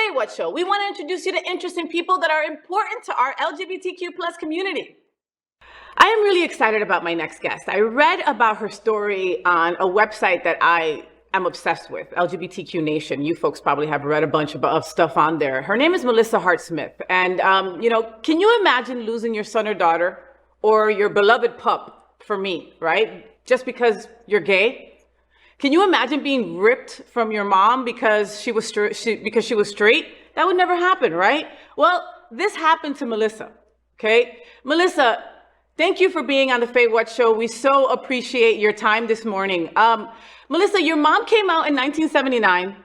Fay What Show. We want to introduce you to interesting people that are important to our LGBTQ plus community. I am really excited about my next guest. I read about her story on a website that I am obsessed with, LGBTQ Nation. You folks probably have read a bunch of stuff on there. Her name is Melissa Hart-Smith. And, can you imagine losing your son or daughter or your beloved pup, for me, right? Just because you're gay? Can you imagine being ripped from your mom because she was straight? That would never happen, right? Well, this happened to Melissa, okay? Melissa, thank you for being on the Fay What Show. We so appreciate your time this morning. Melissa, your mom came out in 1979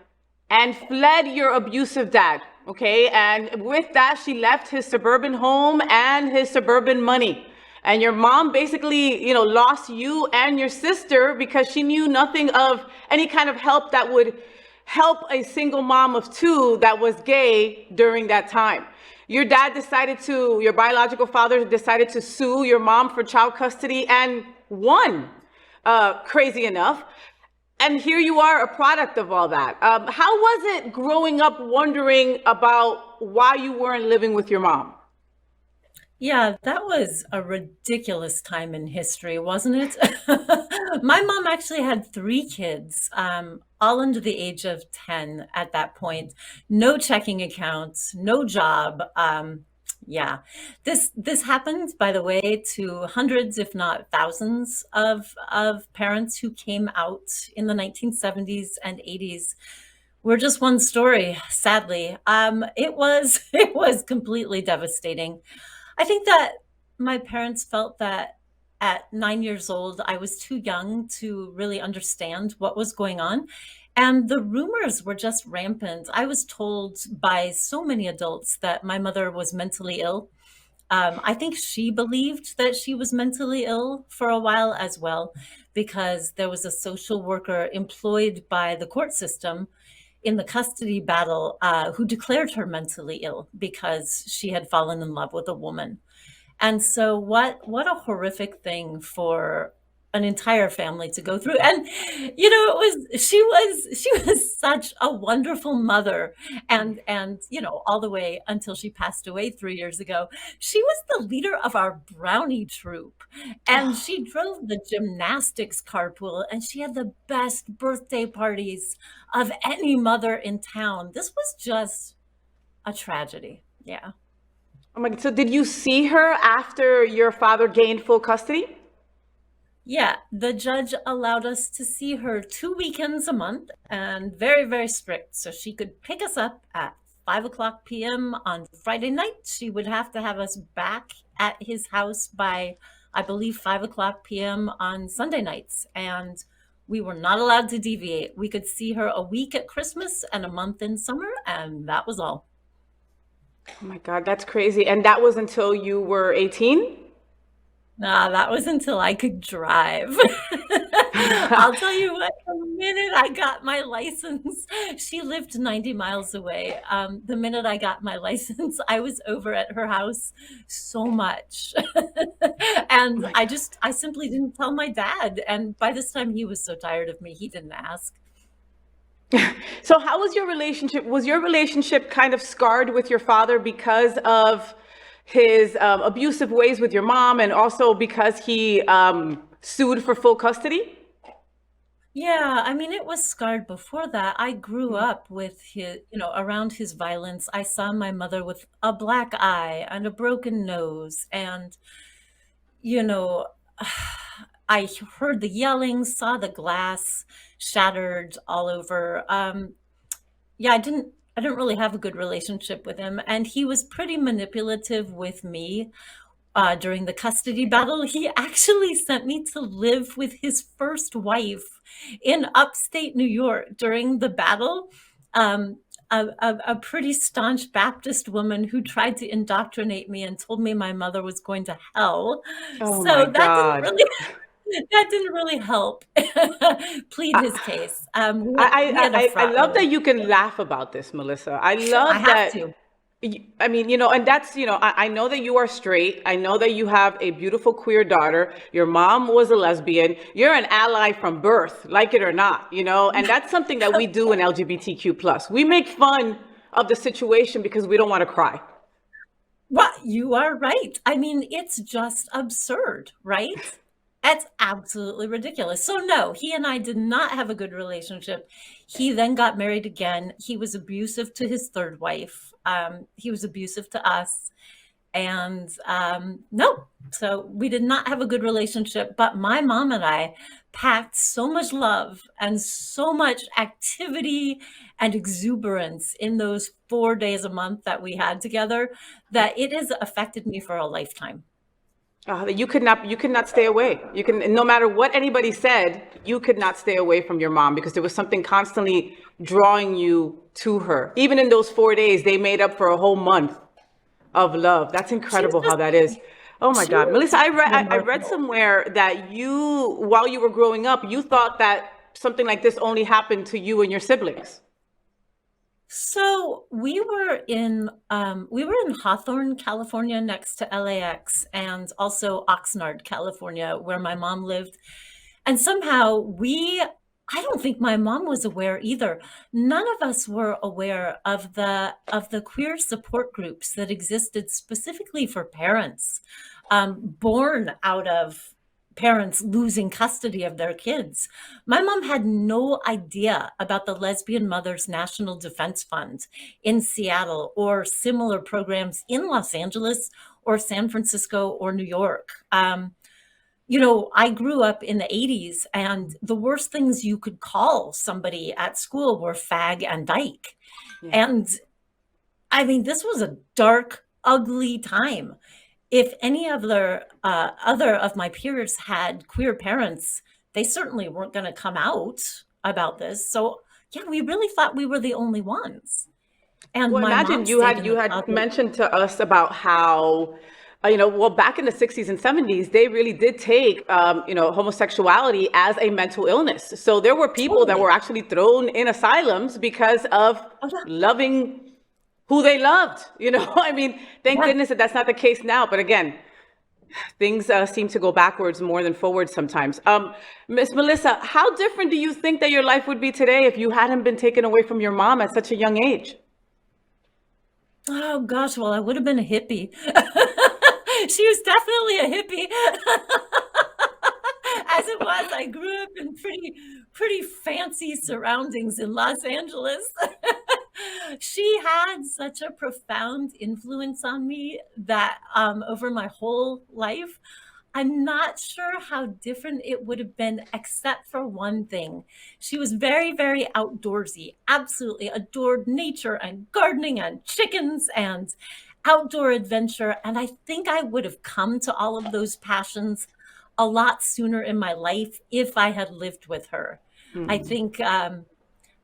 and fled your abusive dad, okay? And with that, she left his suburban home and his suburban money. And your mom basically, lost you and your sister because she knew nothing of any kind of help that would help a single mom of two that was gay during that time. Your biological father decided to sue your mom for child custody and won, crazy enough. And here you are, a product of all that. How was it growing up wondering about why you weren't living with your mom? Yeah, that was a ridiculous time in history, wasn't it? My mom actually had 3 kids, all under the age of 10 at that point. No checking accounts, no job. Yeah, this happened, by the way, to hundreds, if not thousands, of parents who came out in the 1970s and 80s. We're just one story, sadly. It was completely devastating. I think that my parents felt that at 9 years old, I was too young to really understand what was going on. And the rumors were just rampant. I was told by so many adults that my mother was mentally ill. I think she believed that she was mentally ill for a while as well, because there was a social worker employed by the court system in the custody battle who declared her mentally ill because she had fallen in love with a woman. And so what a horrific thing for an entire family to go through. And she was such a wonderful mother, and all the way until she passed away 3 years ago. She was the leader of our brownie troop, and she drove the gymnastics carpool, and she had the best birthday parties of any mother in town. This was just a tragedy. Yeah. Oh my God. So did you see her after your father gained full custody? Yeah, the judge allowed us to see her 2 weekends a month, and very, very strict. So she could pick us up at 5 o'clock p.m. on Friday night. She would have to have us back at his house by, I believe, 5 o'clock p.m. on Sunday nights. And we were not allowed to deviate. We could see her a week at Christmas and a month in summer, and that was all. Oh my God, that's crazy. And that was until you were 18? Nah, that was until I could drive. I'll tell you what, the minute I got my license, she lived 90 miles away. The minute I got my license, I was over at her house so much. Oh And my I simply didn't tell my dad. And by this time, he was so tired of me, he didn't ask. God. So how was your relationship? Was your relationship kind of scarred with your father because of his abusive ways with your mom, and also because he sued for full custody? Yeah, I mean, it was scarred before that. I grew up with his, around his violence. I saw my mother with a black eye and a broken nose. And, you know, I heard the yelling, saw the glass shattered all over. Yeah, I didn't really have a good relationship with him. And he was pretty manipulative with me during the custody battle. He actually sent me to live with his first wife in upstate New York during the battle. A pretty staunch Baptist woman who tried to indoctrinate me and told me my mother was going to hell. Oh my So God. that didn't really help plead his I, case. We had a I fraught love that you relationship. can laugh about this, Melissa. I I love have that. to. I mean, and that's, I know that you are straight. I know that you have a beautiful queer daughter. Your mom was a lesbian. You're an ally from birth, like it or not, and that's something that we do in LGBTQ plus. We make fun of the situation because we don't want to cry. Well, you are right. I mean, it's just absurd, right? That's absolutely ridiculous. So no, he and I did not have a good relationship. He then got married again. He was abusive to his third wife. He was abusive to us. And no, so we did not have a good relationship. But my mom and I packed so much love and so much activity and exuberance in those 4 days a month that we had together that it has affected me for a lifetime. You could not stay away. You can, no matter what anybody said, you could not stay away from your mom because there was something constantly drawing you to her. Even in those 4 days, they made up for a whole month of love. That's She was incredible how just, that is. Oh my she God, was Melissa, just I read remarkable. somewhere that while you were growing up, you thought that something like this only happened to you and your siblings. So we were in Hawthorne, California, next to LAX, and also Oxnard, California, where my mom lived. And somehow I don't think my mom was aware either. None of us were aware of the queer support groups that existed specifically for parents, born out of parents losing custody of their kids. My mom had no idea about the Lesbian Mothers National Defense Fund in Seattle or similar programs in Los Angeles or San Francisco or New York. I grew up in the 80s, and the worst things you could call somebody at school were fag and dyke. Yeah. And I mean, this was a dark, ugly time. If any other of my peers had queer parents, they certainly weren't going to come out about this. So yeah, we really thought we were the only ones. And Well, my mom imagine stayed in you the had closet. mentioned to us about how, well, back in the 60s and 70s, they really did take, homosexuality as a mental illness. So there were people that were Totally. actually thrown in asylums because of Oh, yeah. loving who they loved. I mean, thank Yeah. goodness that that's not the case now. But again, things seem to go backwards more than forwards sometimes. Miss Melissa, how different do you think that your life would be today if you hadn't been taken away from your mom at such a young age? Oh gosh, well, I would have been a hippie. She was definitely a hippie. As it was, I grew up in pretty fancy surroundings in Los Angeles. She had such a profound influence on me that over my whole life, I'm not sure how different it would have been, except for one thing. She was very, very outdoorsy, absolutely adored nature and gardening and chickens and outdoor adventure. And I think I would have come to all of those passions a lot sooner in my life if I had lived with her. I Hmm. think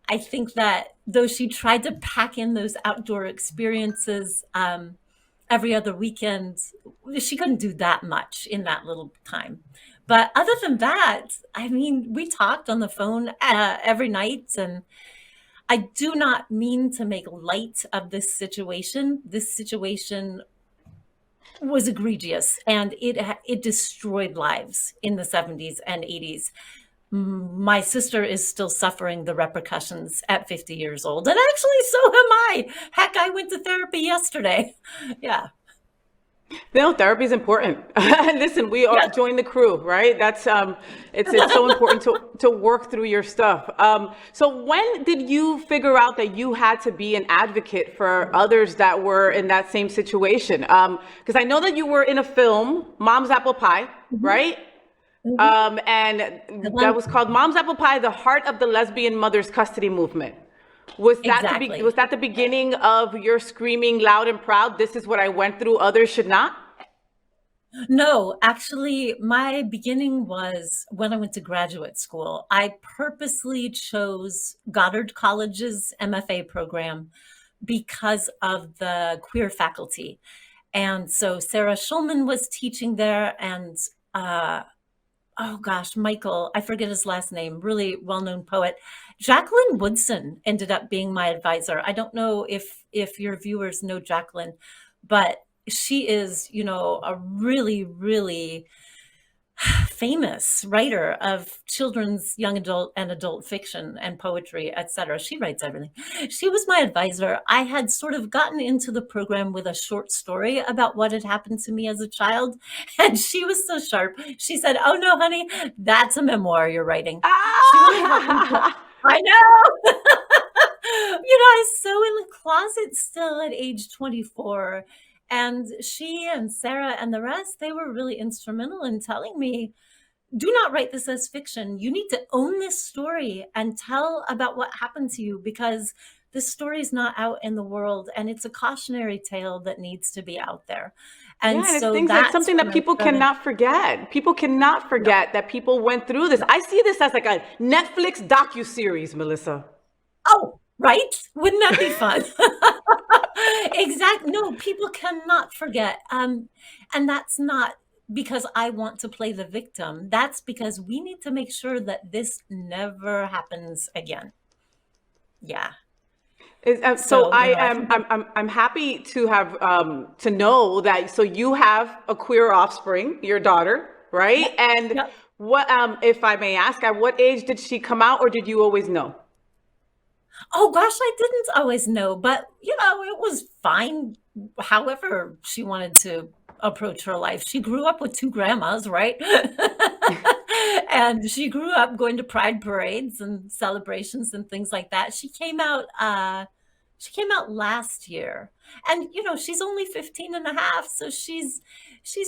I think that though she tried to pack in those outdoor experiences every other weekend, she couldn't do that much in that little time. But other than that, I mean, we talked on the phone every night, and I do not mean to make light of this situation. This situation was egregious, and it destroyed lives in the 70s and 80s. My sister is still suffering the repercussions at 50 years old. And actually, so am I. Heck, I went to therapy yesterday. Yeah. No, therapy is important. Listen, we all Yeah. join the crew, right? That's it's so important to work through your stuff. So when did you figure out that you had to be an advocate for others that were in that same situation? Because I know that you were in a film, Mom's Apple Pie, Mhm. right? Mhm. And that was called Mom's Apple Pie: The Heart of the Lesbian Mother's Custody Movement. Was Exactly. that the beginning of your screaming loud and proud, "This is what I went through, others should not"? No, actually, my beginning was when I went to graduate school. I purposely chose Goddard College's MFA program because of the queer faculty. And so Sarah Schulman was teaching there, and uh, oh gosh, Michael, I forget his last name, really well-known poet. Jacqueline Woodson ended up being my advisor. I don't know if your viewers know Jacqueline, but she is, a really, really famous writer of children's, young adult, and adult fiction and poetry, etc. She writes everything. She was my advisor. I had sort of gotten into the program with a short story about what had happened to me as a child, and she was so sharp. She said, "Oh no, honey, that's a memoir you're writing." She really helped me. Ah! I know. I was so in the closet still at age 24. And she and Sarah and the rest, they were really instrumental in telling me, do not write this as fiction. You need to own this story and tell about what happened to you, because this story is not out in the world and it's a cautionary tale that needs to be out there. And Yeah, and it's so things like that's something when that I people started. cannot forget. People cannot No, forget that people went through this. no. I see this as like a Netflix docuseries, Melissa. Oh, right? Wouldn't that be fun? Exactly. No, people cannot forget. And that's not because I want to play the victim. That's because we need to make sure that this never happens again. Yeah. So So, I I am think that, I'm happy to have to know that. So you have a queer offspring, your daughter, right? yep, And yep. what if I may ask, at what age did she come out, or did you always know? Oh gosh, I didn't always know, but it was fine however she wanted to approach her life. She grew up with two grandmas, right? And she grew up going to pride parades and celebrations and things like that. She came out last year. And she's only 15 and a half, so she's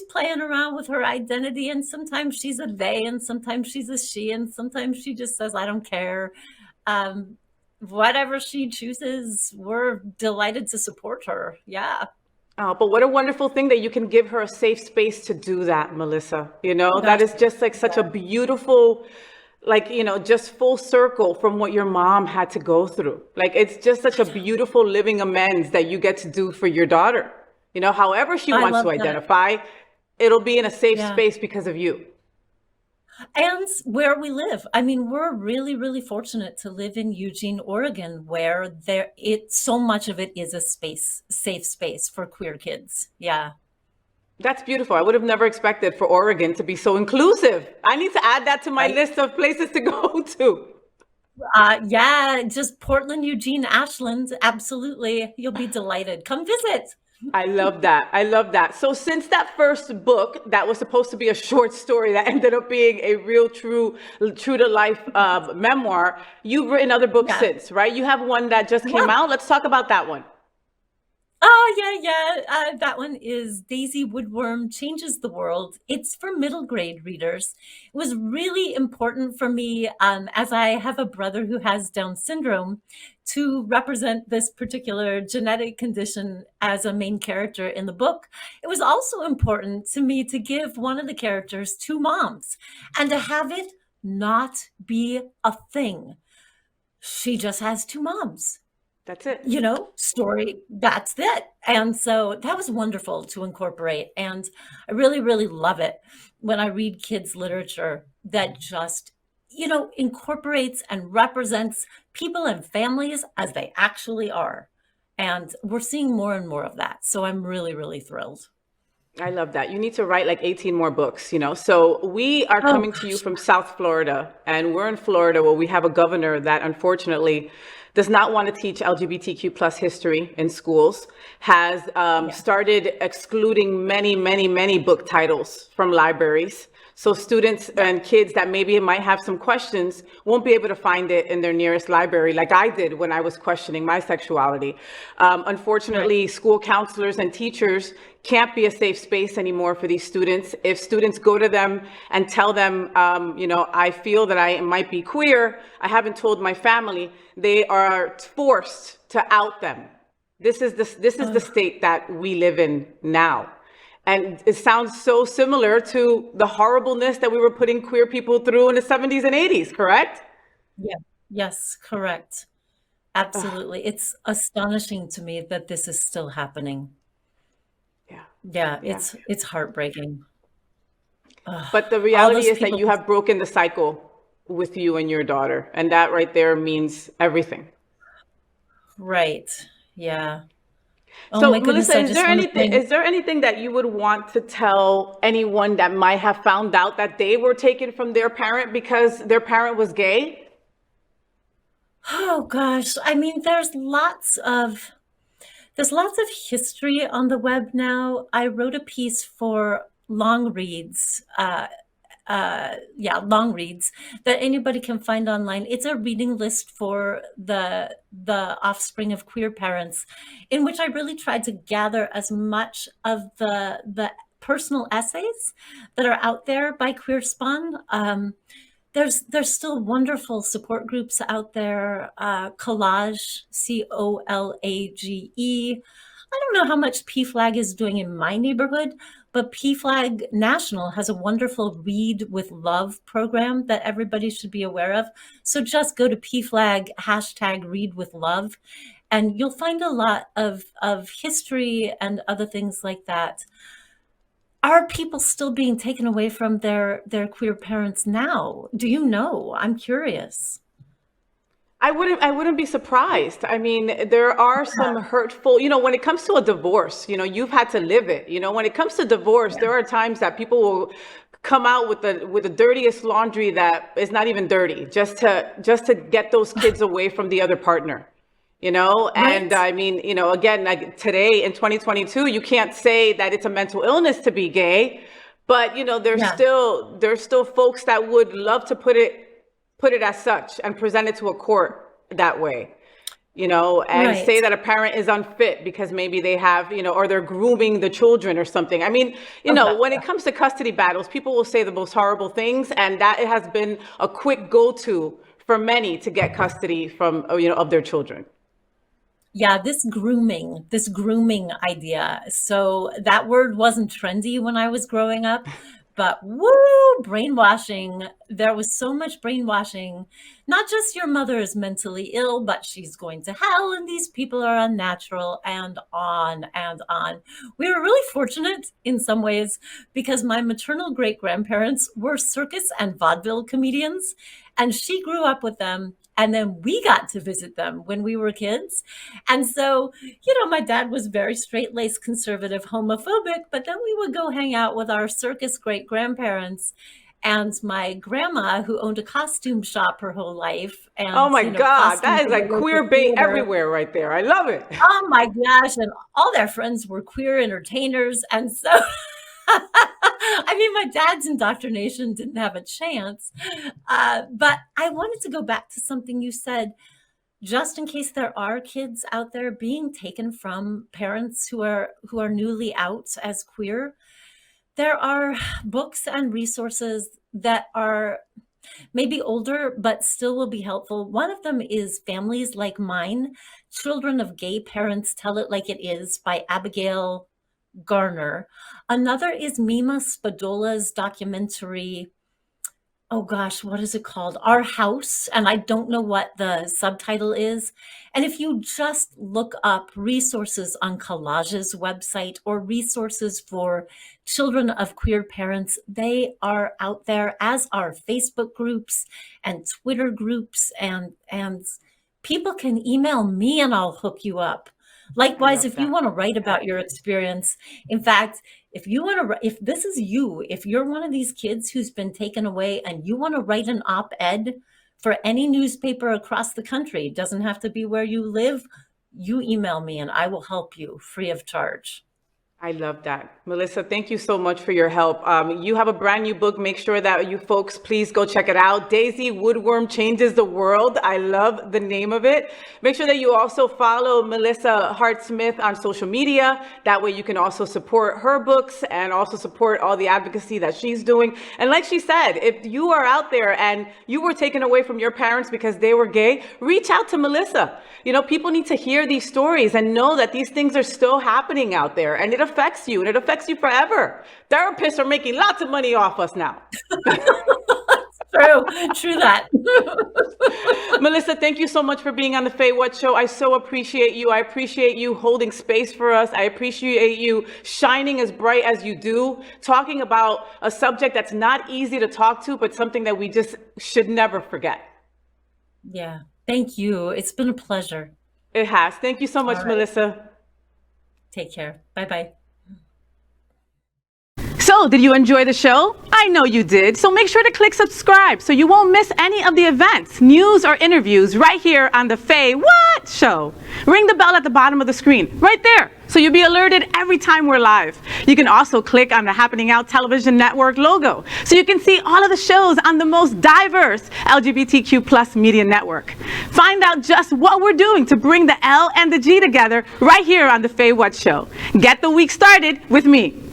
playing around with her identity, and sometimes she's a they and sometimes she's a she and sometimes she just says I don't care. Um Whatever she chooses, we're delighted to support her. Yeah. But what a wonderful thing that you can give her a safe space to do that, Melissa. That That's is just like such a yeah. beautiful, like, just full circle from what your mom had to go through. Like, it's just such a beautiful living amends that you get to do for your daughter. However she I wants love to that. identify, it'll be in a safe Yeah. space because of you. And where we live. I mean, we're really, really fortunate to live in Eugene, Oregon, where so much of it is a safe space for queer kids. Yeah. That's beautiful. I would have never expected for Oregon to be so inclusive. I need to add that to my Right. list of places to go to. Yeah, just Portland, Eugene, Ashland. Absolutely. You'll be delighted. Come visit. I love that. I love that. So since that first book that was supposed to be a short story that ended up being a real true to life memoir, you've written other books Yeah. since, right? You have one that just came Yeah. out. Let's talk about that one. Oh, yeah, yeah. That one is Daisy Woodworm Changes the World. It's for middle grade readers. It was really important for me, as I have a brother who has Down syndrome, to represent this particular genetic condition as a main character in the book. It was also important to me to give one of the characters two moms and to have it not be a thing. She just has two moms, That's it. story, that's it. And so that was wonderful to incorporate. And I really, really love it when I read kids' literature that just, incorporates and represents people and families as they actually are. And we're seeing more and more of that. So I'm really, really thrilled. I love that. You need to write like 18 more books. So we are Oh, coming to you from South Florida, and we're in Florida where we have a governor that unfortunately does not want to teach LGBTQ plus history in schools, has yeah. started excluding many, many, many book titles from libraries. So students Yeah. and kids that maybe might have some questions won't be able to find it in their nearest library, like I did when I was questioning my sexuality. Right. Unfortunately, school counselors and teachers can't be a safe space anymore for these students. If students go to them and tell them, I feel that I might be queer, I haven't told my family, they are forced to out them. This is the Oh, state that we live in now. And it sounds so similar to the horribleness that we were putting queer people through in the 70s and 80s, correct? yeah. Yes, correct. Ugh, Absolutely. It's astonishing to me that this is still happening. yeah, Yeah, yeah. it's heartbreaking. Ugh, But the all reality those is that people. you have broken the cycle with you and your daughter. And that right there means everything. Right. Yeah. Oh So, my Melissa, goodness, I just want to say, is there anything that you would want to tell anyone that might have found out that they were taken from their parent because their parent was gay? oh gosh, I mean, there's lots of history on the web now. I wrote a piece for Long Reads, yeah, Long Reads that anybody can find online. It's a reading list for the offspring of queer parents, in which I really tried to gather as much of the personal essays that are out there by Queer Spawn. There's still wonderful support groups out there. Collage, COLAGE. I don't know how much PFLAG is doing in my neighborhood, but PFLAG National has a wonderful Read with Love program that everybody should be aware of. So just go to PFLAG hashtag Read with Love, and you'll find a lot of history and other things like that. Are people still being taken away from their queer parents now? Do you know? I'm curious. I wouldn't be surprised. I mean, there are some hurtful, when it comes to a divorce, you've had to live it. When it comes to divorce, there are times that people will come out with the dirtiest laundry that is not even dirty, just to get those kids away from the other partner. And Right? I mean, again, like today in 2022, you can't say that it's a mental illness to be gay, but Yeah. there's still folks that would love to put it as such and present it to a court that way, and Right. say that a parent is unfit because maybe they have, or they're grooming the children or something. I mean, Oh God. when it comes to custody battles, people will say the most horrible things, and that it has been a quick go-to for many to get custody from, of their children. Yeah, this grooming idea. So that word wasn't trendy when I was growing up, but woo, brainwashing. There was so much brainwashing. Not just your mother is mentally ill, but she's going to hell and these people are unnatural, and on and on. We were really fortunate in some ways because my maternal great grandparents were circus and vaudeville comedians, and she grew up with them. And then we got to visit them when we were kids. And so, my dad was very straight-laced, conservative, homophobic, but then we would go hang out with our circus great grandparents and my grandma, who owned a costume shop her whole life, Oh and, my God, costumes that is in the like local queer bait theater. everywhere right there. I love it. Oh my gosh. And all their friends were queer entertainers. And so, I mean, my dad's indoctrination didn't have a chance. But I wanted to go back to something you said, just in case there are kids out there being taken from parents who are newly out as queer. There are books and resources that are maybe older but still will be helpful. One of them is Families Like Mine: Children of Gay Parents Tell It Like It Is by Abigail Garner. Another is Mima Spadola's documentary, oh gosh, what is it called? Our House. And I don't know what the subtitle is. And if you just look up resources on Collage's website or resources for children of queer parents, they are out there, as are Facebook groups and Twitter groups, and people can email me and I'll hook you up. I Likewise, love if you that. want to write about your experience, in fact, if you want to, if this is you, if you're one of these kids who's been taken away and you want to write an op-ed for any newspaper across the country, it doesn't have to be where you live, you email me and I will help you free of charge. I love that. Melissa, thank you so much for your help. You have a brand new book. Make sure that you folks, please go check it out. Daisy Woodworm Changes the World. I love the name of it. Make sure that you also follow Melissa Hart Smith on social media. That way you can also support her books and also support all the advocacy that she's doing. And like she said, if you are out there and you were taken away from your parents because they were gay, reach out to Melissa. People need to hear these stories and know that these things are still happening out there, and it affects you, and it affects you forever. Therapists are making lots of money off us now. True, true that. Melissa, thank you so much for being on the Fay What Show. I so appreciate you. I appreciate you holding space for us. I appreciate you shining as bright as you do, talking about a subject that's not easy to talk to, but something that we just should never forget. Yeah, thank you. It's been a pleasure. It has. Thank you so All much, right. Melissa. Take care. Bye-bye. So, did you enjoy the show? I know you did. So make sure to click subscribe so you won't miss any of the events, news, or interviews right here on the Fay What Show. Ring the bell at the bottom of the screen, right there, so you'll be alerted every time we're live. You can also click on the Happening Out Television Network logo so you can see all of the shows on the most diverse LGBTQ plus media network. Find out just what we're doing to bring the L and the G together right here on the Fay What Show. Get the week started with me.